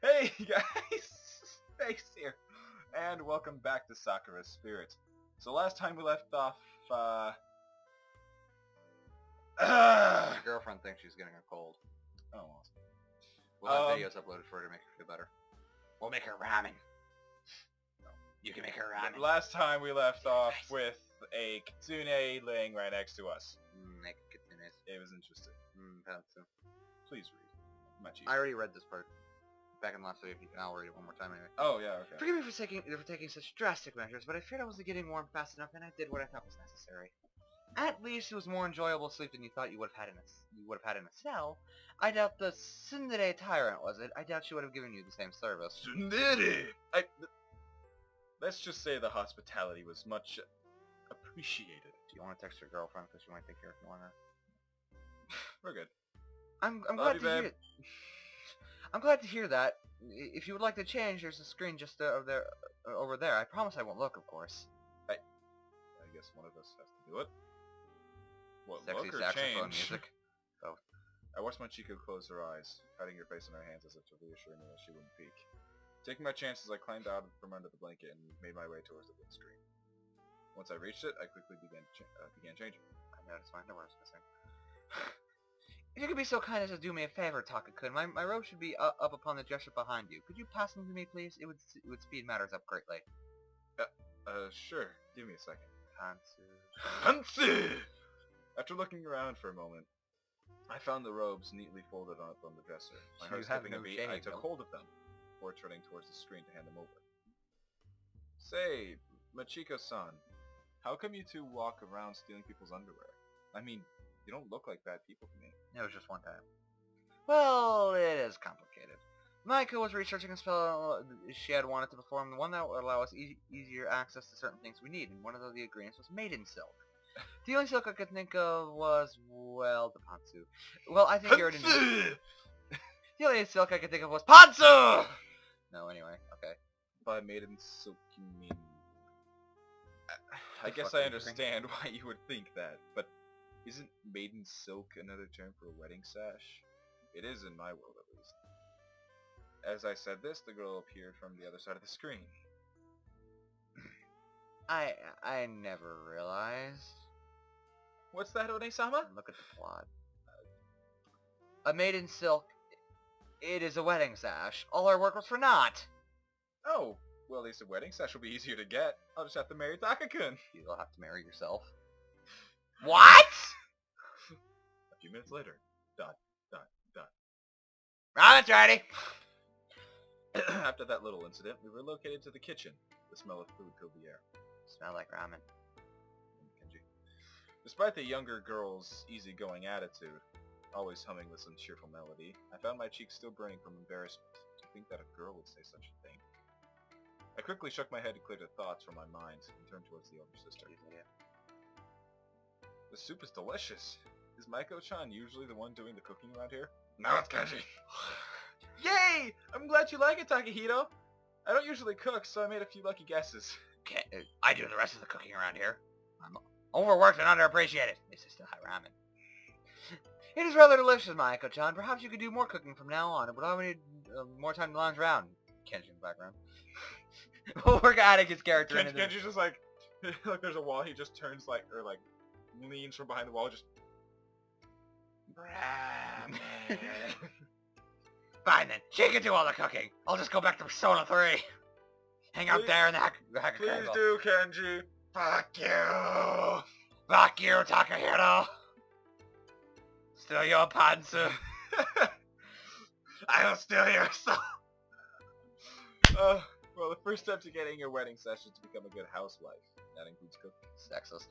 Hey guys, Face here, and welcome back to Sakura Spirit. So last time we left off, Your girlfriend thinks she's getting a cold. almost. We'll have videos uploaded for her to make her feel better. We'll make her ramen. You can make her ramen. Last time we left off with a kitsune laying right next to us. Make kitsunes. It was interesting. Fancy. Please read. Machiko. I already read this part back in the last video. I'll read it one more time anyway. Oh yeah, okay. Forgive me for taking such drastic measures, but I feared I wasn't getting warm fast enough, and I did what I thought was necessary. At least it was more enjoyable sleep than you thought you would have had in a cell. I doubt the tsundere tyrant was it. I doubt she would have given you the same service. Tsundere! Let's just say the hospitality was much appreciated. Do you want to text your girlfriend because she might think you're ignoring her? We're good. I'm Love glad you, to hear babe. it. I'm glad to hear that. If you would like to change, there's a screen just over there. I promise I won't look, of course. I guess one of us has to do it. What, Sexy look or saxophone change? music. Both. I watched Machiko close her eyes, hiding her face in her hands as if to reassure me that she wouldn't peek. Taking my chances, I climbed out from under the blanket and made my way towards the big screen. Once I reached it, I quickly began changing. I noticed my underwear was missing. If you could be so kind as to do me a favor, Taka-kun, my robe should be up upon the dresser behind you. Could you pass them to me, please? It would speed matters up greatly. Sure. Give me a second. Hansu. Hansu! After looking around for a moment, I found the robes neatly folded up on the dresser. My heart skipping a beat, I took hold of them, before turning towards the screen to hand them over. Say, Machiko-san, how come you two walk around stealing people's underwear? I mean, you don't look like bad people to me. It was just one time. Well, it is complicated. Maiko was researching a spell she had wanted to perform, the one that would allow us easier access to certain things we need, and one of the agreements was maiden silk. The only silk I could think of was, well, the pantsu. Well, I think you already knew. The only silk I could think of was pantsu! No, anyway, okay. By maiden silk, you mean... I guess I understand why you would think that, but isn't maiden silk another term for a wedding sash? It is in my world, at least. As I said this, the girl appeared from the other side of the screen. I never realized. What's that, One-sama? Look at the plot. A maiden silk. It is a wedding sash. All our work was for naught. Oh, well, at least a wedding sash will be easier to get. I'll just have to marry Taka-kun. You'll have to marry yourself. What? A few minutes later. Dot. Ramen's ready! After that little incident, we relocated to the kitchen. The smell of food filled the air. Smell like ramen. Kenji. Despite the younger girl's easygoing attitude, always humming with some cheerful melody, I found my cheeks still burning from embarrassment to think that a girl would say such a thing. I quickly shook my head to clear the thoughts from my mind and turned towards the older sister. The soup is delicious. Is Maiko-chan usually the one doing the cooking around here? No, it's Kenji. Yay! I'm glad you like it, Takahito. I don't usually cook, so I made a few lucky guesses. Okay, I do the rest of the cooking around here. I'm overworked and underappreciated. At least I still have ramen. It is rather delicious, Maiko-chan. Perhaps you could do more cooking from now on. It would allow me more time to lounge around. Kenji in the background. We'll work adding his character into this. Kenji's just like, look, there's a wall. He just turns like, or like, leans from behind the wall, just. Ramen. Fine then. She can do all the cooking. I'll just go back to Persona 3. Hang out there in the hacker Please cradle. do, Kenji. Fuck you. Fuck you, Takahito. Steal your pantsu. I will steal your soul. Well, the first step to getting your wedding sash is to become a good housewife. That includes cooking. Sexist.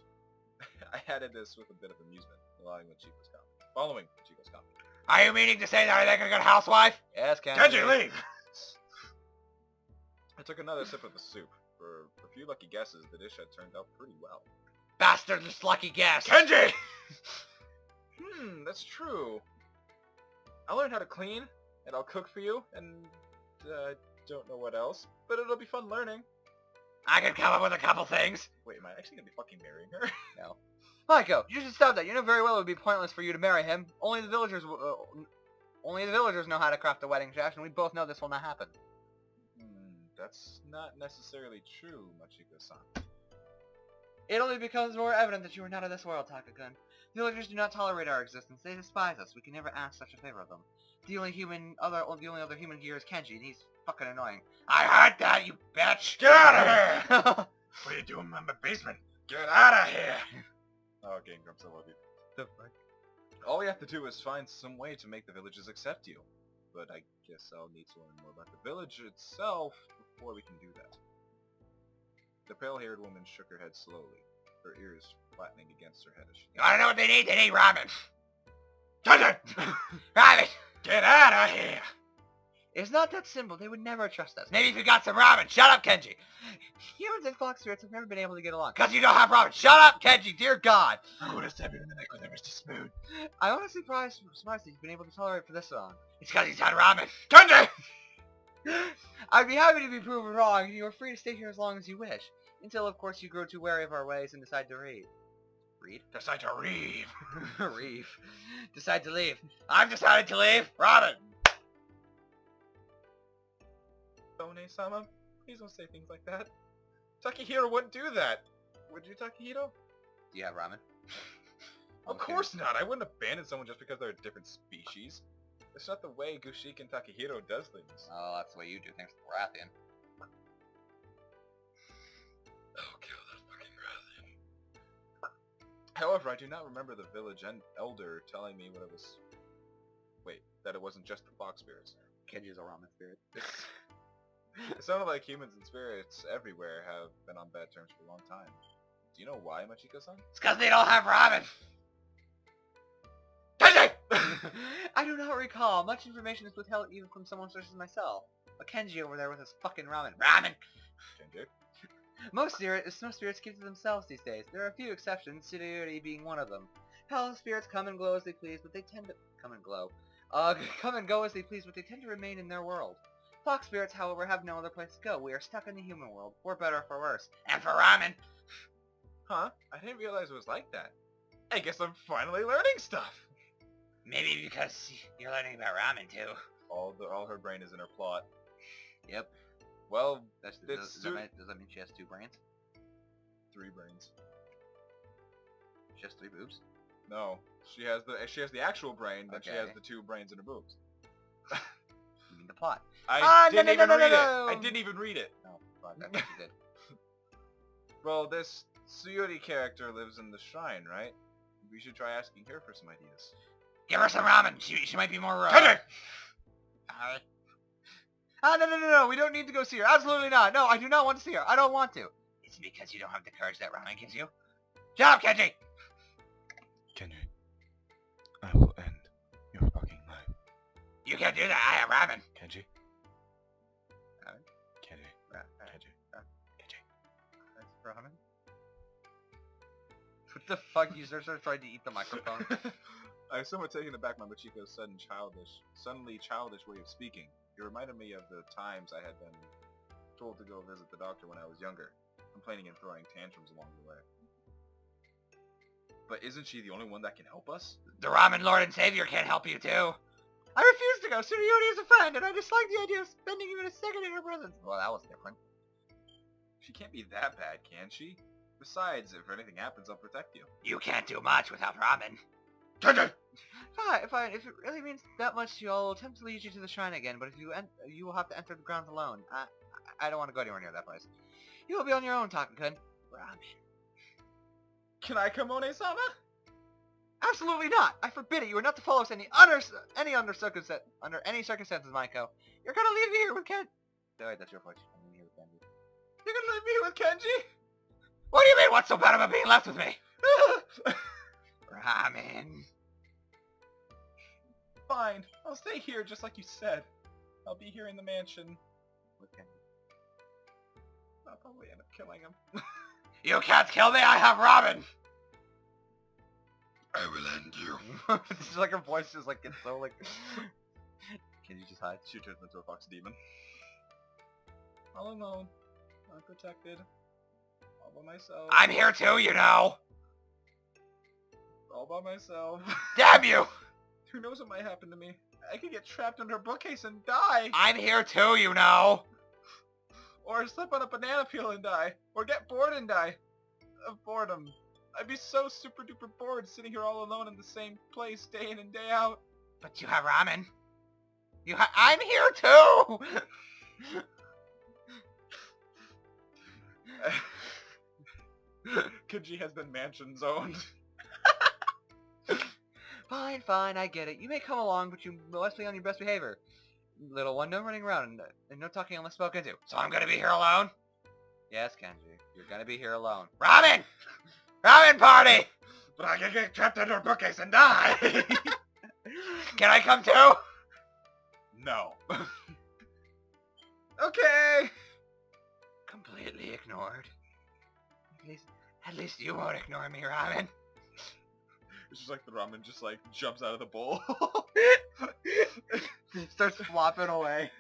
I added this with a bit of amusement, following Machiko's comment. Are you meaning to say that I make a good housewife? Yes, Kenji, leave! I took another sip of the soup. For a few lucky guesses, the dish had turned out pretty well. Bastardless lucky guess. Kenji! That's true. I'll learn how to clean, and I'll cook for you, and don't know what else, but it'll be fun learning. I can come up with a couple things. Wait, am I actually gonna be fucking marrying her? No. Maiko, you should stop that. You know very well it would be pointless for you to marry him. Only the villagers Only the villagers know how to craft a wedding dress, and we both know this will not happen. That's not necessarily true, Machiko-san. It only becomes more evident that you are not of this world, Taka-kun. Villagers do not tolerate our existence. They despise us. We can never ask such a favor of them. The only other human here is Kenji, and he's fucking annoying. I heard that, you bitch! Get out of here! What are you doing in my basement? Get out of here! Oh, Game Grumps, I love you. The fuck? All we have to do is find some way to make the villagers accept you. But I guess I'll need to learn more about the village itself before we can do that. The pale-haired woman shook her head slowly, her ears flattening against her head as she... You wanna know what they need? They need ramen! Ramen! Get out of here! It's not that simple. They would never trust us. Maybe if we got some ramen. Shut up, Kenji! Humans and fox spirits have never been able to get along. Cause you don't have ramen. Shut up, Kenji! Dear God! I'm gonna stab you in the neck with a Mr. Spoon. I'm honestly surprised that you've been able to tolerate for this long. It's cause he's had ramen. Kenji! I'd be happy to be proven wrong, and you are free to stay here as long as you wish. Until, of course, you grow too wary of our ways and decide to read. Read? Decide to leave. Reeve. Decide to leave. I've decided to leave. Ramen! One-sama, please don't say things like that. Takahiro wouldn't do that. Would you, Takahiro? Do you have ramen? Of course not. I wouldn't abandon someone just because they're a different species. It's not the way Gushik and Takahiro does things. Oh, that's the way you do things with Rathian. Oh, kill that fucking Rathian. However, I do not remember the village elder telling me what it was... Wait, that it wasn't just the fox spirits. Kenji's a ramen spirit. It sounded like humans and spirits everywhere have been on bad terms for a long time. Do you know why, Machiko-san? It's cause they don't have ramen! Kenji! I do not recall. Much information is withheld even from someone such as myself. But Kenji over there with his fucking ramen. Ramen! Kenji? Most spirits keep to themselves these days. There are a few exceptions, Tsurugi being one of them. Hell spirits come and glow as they please, but they tend to... come and go as they please, but they tend to remain in their world. Fox spirits, however, have no other place to go. We are stuck in the human world, for better or for worse. And for ramen! Huh? I didn't realize it was like that. I guess I'm finally learning stuff! Maybe because you're learning about ramen, too. All her brain is in her plot. Yep. Well, does that mean she has 2 brains? 3 brains. She has 3 boobs? No. She has the actual brain, then Okay. she has the 2 brains in her boobs. You mean the plot? I didn't even read it! I didn't even read it! No, fuck, I thought you did. Well, this Tsuyuri character lives in the shrine, right? We should try asking her for some ideas. Give her some ramen! She might be more, Kenji! No, we don't need to go see her. Absolutely not. No, I do not want to see her. I don't want to. It's because you don't have the courage that ramen gives you. Shut up, Kenji! Kenji, I will end your fucking life. You can't do that. I have ramen. Kenji? Ramen? Kenji. Kenji. Kenji. That's ramen? What the fuck? You just tried to eat the microphone? I was somewhat taken aback by Machiko's suddenly childish way of speaking. It reminded me of the times I had been told to go visit the doctor when I was younger, complaining and throwing tantrums along the way. But isn't she the only one that can help us? The ramen lord and savior can't help you too. I refuse to go. Tsurugi is a friend, and I dislike the idea of spending even a second in her presence. Well, that was different. She can't be that bad, can she? Besides, if anything happens, I'll protect you. You can't do much without ramen. Fine. If it really means that much to you, I'll attempt to lead you to the shrine again, but if you will have to enter the grounds alone. I don't want to go anywhere near that place. You will be on your own, Taka-kun. Ramen. Can I come, One-sama? Absolutely not! I forbid it! You are not to follow us under any circumstances, Maiko. You're gonna leave me here with Ken... Oh, wait, that's your voice. I'm leaving here with Kenji. You're gonna leave me here with Kenji? What do you mean, what's so bad about being left with me? Ramen. Fine. I'll stay here just like you said. I'll be here in the mansion. With Kenji. I'll probably end up killing him. You can't kill me, I have ramen! I will end you. It's just like her voice just like gets so like... Can you just hide? She turns into a fox demon. All alone. Unprotected. All by myself. I'm here too, you know! All by myself. Damn you! Who knows what might happen to me? I could get trapped under a bookcase and die. I'm here too, you know. Or slip on a banana peel and die. Or get bored and die. Of boredom. I'd be so super duper bored sitting here all alone in the same place day in and day out. But you have ramen. I'm here too! Kenji has been mansion zoned. Fine, I get it. You may come along, but you must be on your best behavior. Little one, no running around and no talking unless spoken to. So I'm gonna be here alone? Yes, Kenji. You're gonna be here alone. Ramen! Ramen party! But I can get trapped under a bookcase and die! Can I come too? No. Okay! Completely ignored. At least you won't ignore me, Ramen. It's just like the ramen just like jumps out of the bowl. Starts flopping away.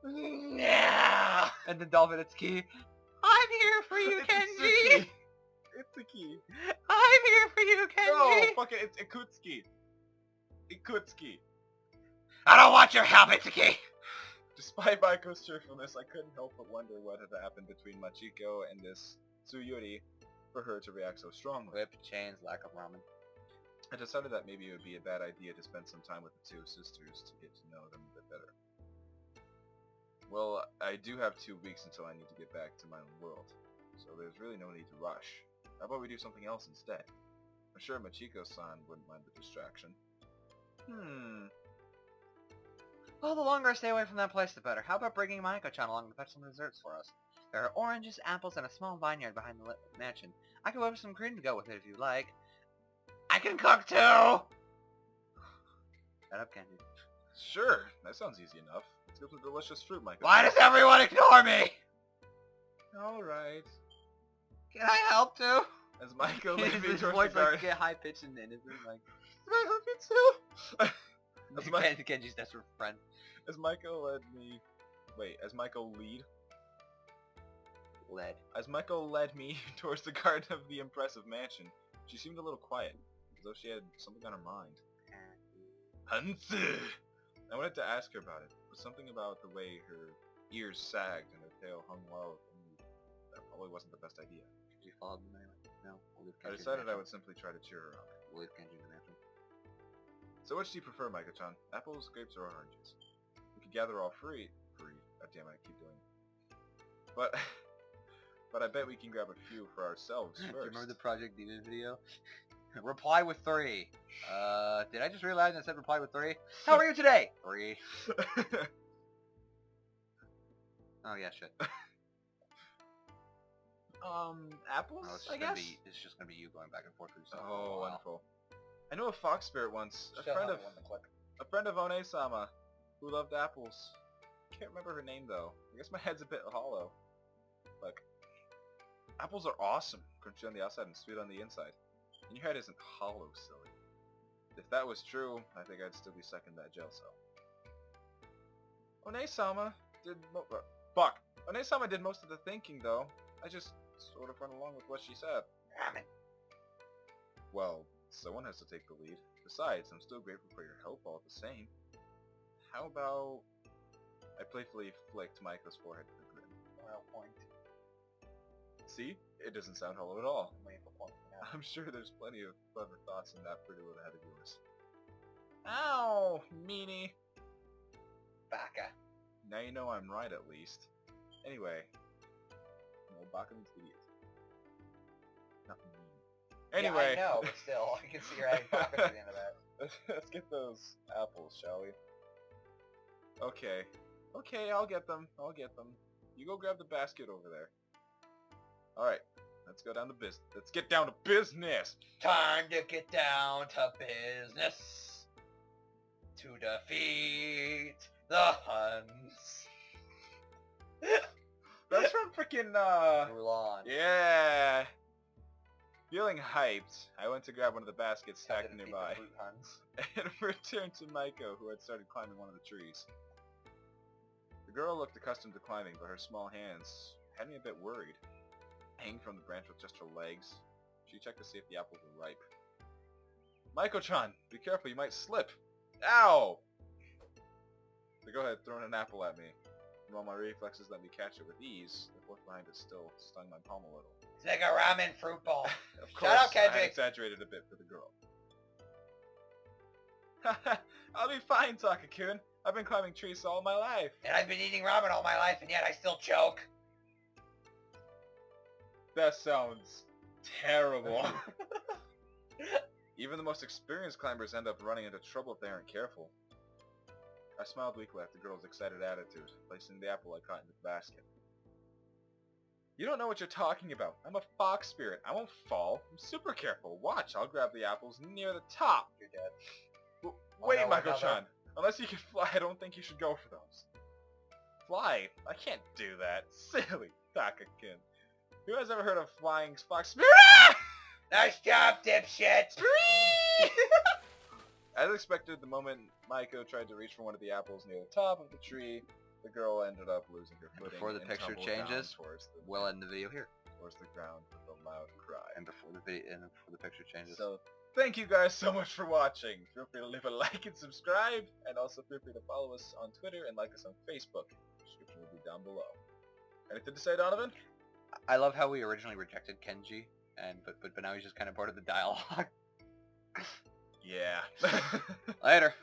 Yeah. And the dolphin, it's key. I'm here for you, Kenji. It's the key. I'm here for you, Kenji. No, fuck it. It's Ikutsuki. Ikutsuki. I don't want your help, Itsuki. Despite Maiko's cheerfulness, I couldn't help but wonder what had happened between Machiko and this Tsuyuri for her to react so strongly. Whip, chains, lack of ramen. I decided that maybe it would be a bad idea to spend some time with the two sisters to get to know them a bit better. Well, I do have 2 weeks until I need to get back to my own world, so there's really no need to rush. How about we do something else instead? I'm sure Machiko-san wouldn't mind the distraction. Well, the longer I stay away from that place, the better. How about bringing Maiko-chan along to fetch some desserts for us? There are oranges, apples, and a small vineyard behind the mansion. I can whip some cream to go with it if you like. I can cook too! Shut up, Kenji. Sure, that sounds easy enough. Let's get some delicious fruit, Maiko. Why does everyone ignore me? Alright. Can I help too? As Maiko led me His towards voice the garden. like get high pitched and innocent, like. Can I help you too? Kenji's desperate friend. As Maiko led me... Wait, as Maiko lead? As Maiko led me towards the garden of the impressive mansion, she seemed a little quiet, as though she had something on her mind. Hansu! I wanted to ask her about it, but something about the way her ears sagged and her tail hung low. That probably wasn't the best idea. Did you follow them anyway? No. I decided I would simply try to cheer her up. We'll leave Kenji in the mansion. So which do you prefer, Maiko-chan? Apples, grapes, or oranges? We could gather all free. God damn it, I keep doing it. But I bet we can grab a few for ourselves first. Do you remember the Project Demon video? Reply with 3. Did I just realize I said reply with 3? How are you today? 3. Oh yeah, shit. Apples, I guess? It's just gonna be you going back and forth with yourself. Oh, wonderful. I knew a fox spirit once. A friend of One-sama, who loved apples. Can't remember her name though. I guess my head's a bit hollow. Look. Apples are awesome. Crunchy on the outside and sweet on the inside. And your head isn't hollow, silly. If that was true, I think I'd still be stuck in that jail cell. One-sama did One-sama did most of the thinking though. I just sort of went along with what she said. Ramen. Well, someone has to take the lead. Besides, I'm still grateful for your help all the same. How about... I playfully flicked Maiko's forehead with a grin. Well, point. See? It doesn't sound hollow at all. Point, yeah. I'm sure there's plenty of clever thoughts in that pretty little head of yours. Ow! Meanie! Baka. Now you know I'm right at least. Anyway. No, Baka means idiot. Nothing mean. Anyway. Yeah, I know, but still, I can see you're adding Baka to the end of that. Let's get those apples, shall we? Okay. Okay, I'll get them. You go grab the basket over there. Alright. Let's go down to business. Let's get down to business! Time to get down to business. To defeat the Huns. That's from frickin' Mulan. Yeah! Feeling hyped, I went to grab one of the baskets stacked nearby, and returned to Maiko, who had started climbing one of the trees. The girl looked accustomed to climbing, but her small hands had me a bit worried. Hanging from the branch with just her legs, she checked to see if the apples were ripe. Maiko-chan, be careful, you might slip! Ow! The girl had thrown an apple at me, and while my reflexes let me catch it with ease, the force behind it still stung my palm a little. It's like a ramen fruit ball. Of course, Shut up, I had Kendrick. exaggerated a bit for the girl. I'll be fine, Taka-kun. I've been climbing trees all my life. And I've been eating ramen all my life, and yet I still choke. That sounds terrible. Even the most experienced climbers end up running into trouble if they aren't careful. I smiled weakly at the girl's excited attitude, placing the apple I caught into the basket. You don't know what you're talking about. I'm a fox spirit. I won't fall. I'm super careful. Watch, I'll grab the apples near the top. You're dead. Wait, Michael-chan. Unless you can fly, I don't think you should go for those. Fly? I can't do that. Silly Taka-kun. Who has ever heard of flying fox spirit? Nice job, dipshit! As expected, the moment Maiko tried to reach for one of the apples near the top of the tree, the girl ended up losing her footing. Before the picture changes, we'll end the video here. Towards the ground with a loud cry. And before the picture changes. So, thank you guys so much for watching. Feel free to leave a like and subscribe, and also feel free to follow us on Twitter and like us on Facebook. The description will be down below. Anything to say, Donovan? I love how we originally rejected Kenji, but now he's just kind of part of the dialogue. Yeah. Later.